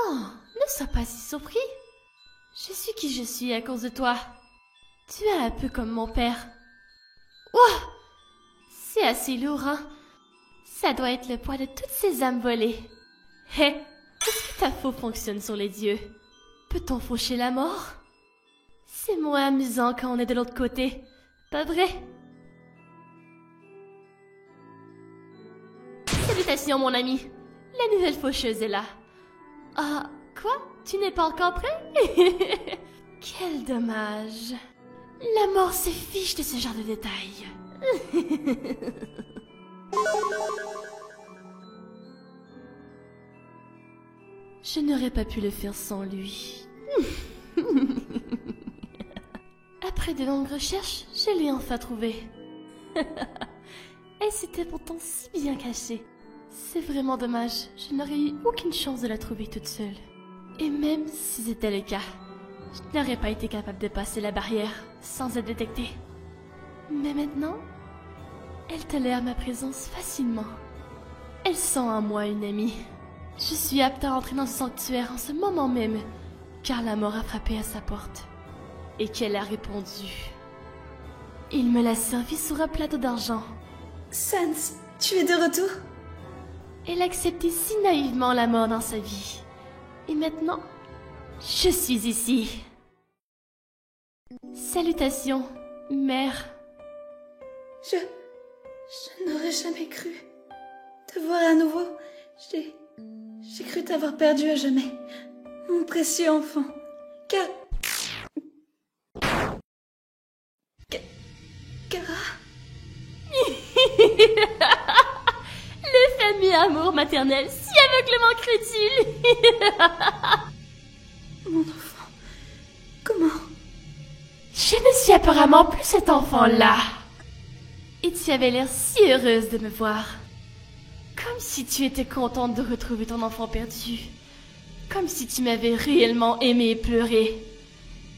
Oh, ne sois pas si surpris. Je suis qui je suis à cause de toi. Tu es un peu comme mon père. Ouah! C'est assez lourd, hein? Ça doit être le poids de toutes ces âmes volées. Hé, est-ce que ta faux fonctionne sur les dieux? Peut-on faucher la mort? C'est moins amusant quand on est de l'autre côté, pas vrai? Salutations, mon ami. La nouvelle faucheuse est là. Ah, quoi? Tu n'es pas encore prêt? Quel dommage. La mort se fiche de ce genre de détails. Je n'aurais pas pu le faire sans lui. Après de longues recherches, je l'ai enfin trouvé. Elle s'était pourtant si bien cachée. C'est vraiment dommage, je n'aurais eu aucune chance de la trouver toute seule. Et même si c'était le cas, je n'aurais pas été capable de passer la barrière sans être détectée. Mais maintenant, elle tolère ma présence facilement. Elle sent en moi une amie. Je suis apte à entrer dans ce sanctuaire en ce moment même, car la mort a frappé à sa porte. Et qu'elle a répondu. Il me l'a servi sur un plateau d'argent. Sans, tu es de retour? Elle a accepté si naïvement la mort dans sa vie. Et maintenant, je suis ici. Salutations, mère. Je n'aurais jamais cru te voir à nouveau. J'ai cru t'avoir perdu à jamais. Mon précieux enfant. Kara? Le fameux amour maternel si aveuglement crédule. Mon enfant. Comment? Je ne suis apparemment plus cet enfant-là. Et tu avais l'air si heureuse de me voir. Comme si tu étais contente de retrouver ton enfant perdu. Comme si tu m'avais réellement aimé et pleuré.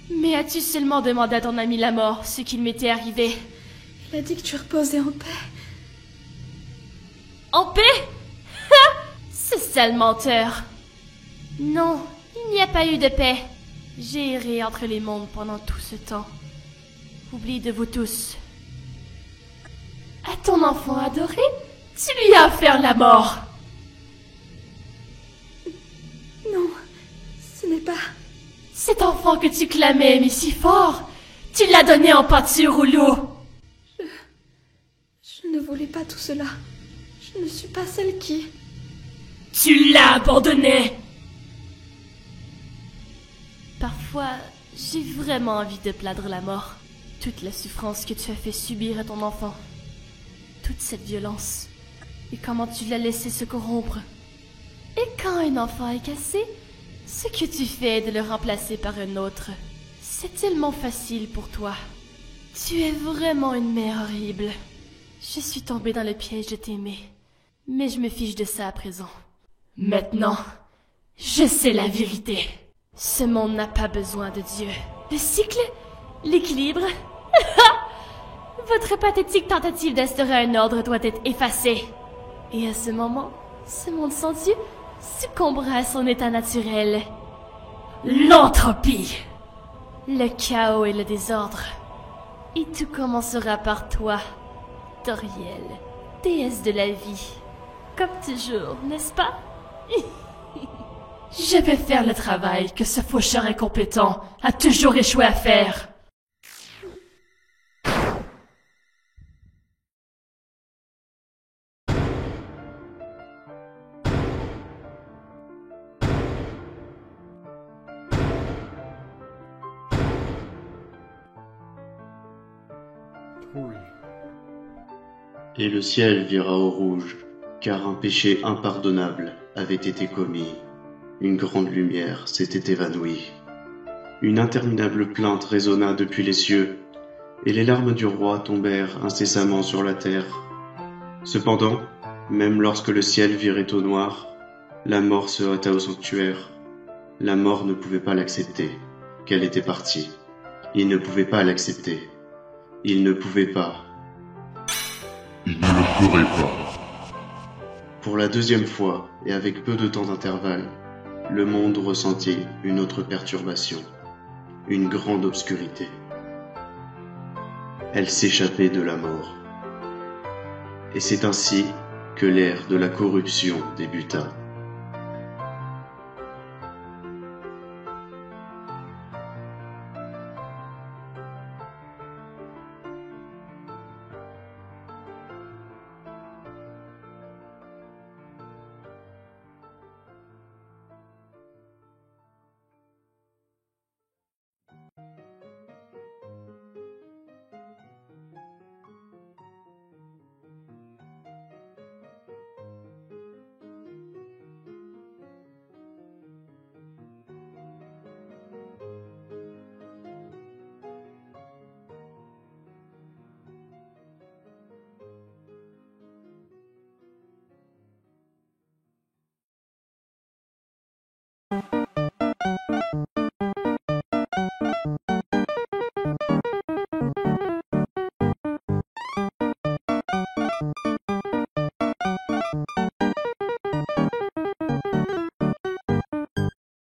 Mais as-tu seulement demandé à ton ami la mort ce qu'il m'était arrivé? Il a dit que tu reposais en paix. En paix? Ha! Ce sale menteur. Non, il n'y a pas eu de paix. J'ai erré entre les mondes pendant tout ce temps. Oublie de vous tous. À ton enfant adoré, tu lui as offert la mort. Non, ce n'est pas... Cet enfant que tu clamais aimé si fort, tu l'as donné en pâture au loup. Je ne voulais pas tout cela. Je ne suis pas celle qui... Tu l'as abandonné. Parfois, j'ai vraiment envie de plaindre la mort. Toute la souffrance que tu as fait subir à ton enfant. Toute cette violence. Et comment tu l'as laissé se corrompre. Et quand un enfant est cassé, ce que tu fais est de le remplacer par un autre. C'est tellement facile pour toi. Tu es vraiment une mère horrible. Je suis tombée dans le piège de t'aimer. Mais je me fiche de ça à présent. Maintenant, je sais la vérité. Ce monde n'a pas besoin de Dieu. Le cycle? L'équilibre? Votre pathétique tentative d'instaurer un ordre doit être effacée. Et à ce moment, ce monde sans Dieu succombera à son état naturel. L'entropie! Le chaos et le désordre. Et tout commencera par toi, Toriel, déesse de la vie. Comme toujours, n'est-ce pas? Je vais faire le travail que ce faucheur incompétent a toujours échoué à faire. Et le ciel vira au rouge, car un péché impardonnable avait été commis. Une grande lumière s'était évanouie. Une interminable plainte résonna depuis les cieux, et les larmes du roi tombèrent incessamment sur la terre. Cependant, même lorsque le ciel virait au noir, la mort se heurta au sanctuaire. La mort ne pouvait pas l'accepter, qu'elle était partie. Il ne pouvait pas l'accepter. Il ne pouvait pas. Il ne le ferait pas. Pour la deuxième fois, et avec peu de temps d'intervalle, le monde ressentit une autre perturbation, une grande obscurité. Elle s'échappait de la mort. Et c'est ainsi que l'ère de la corruption débuta.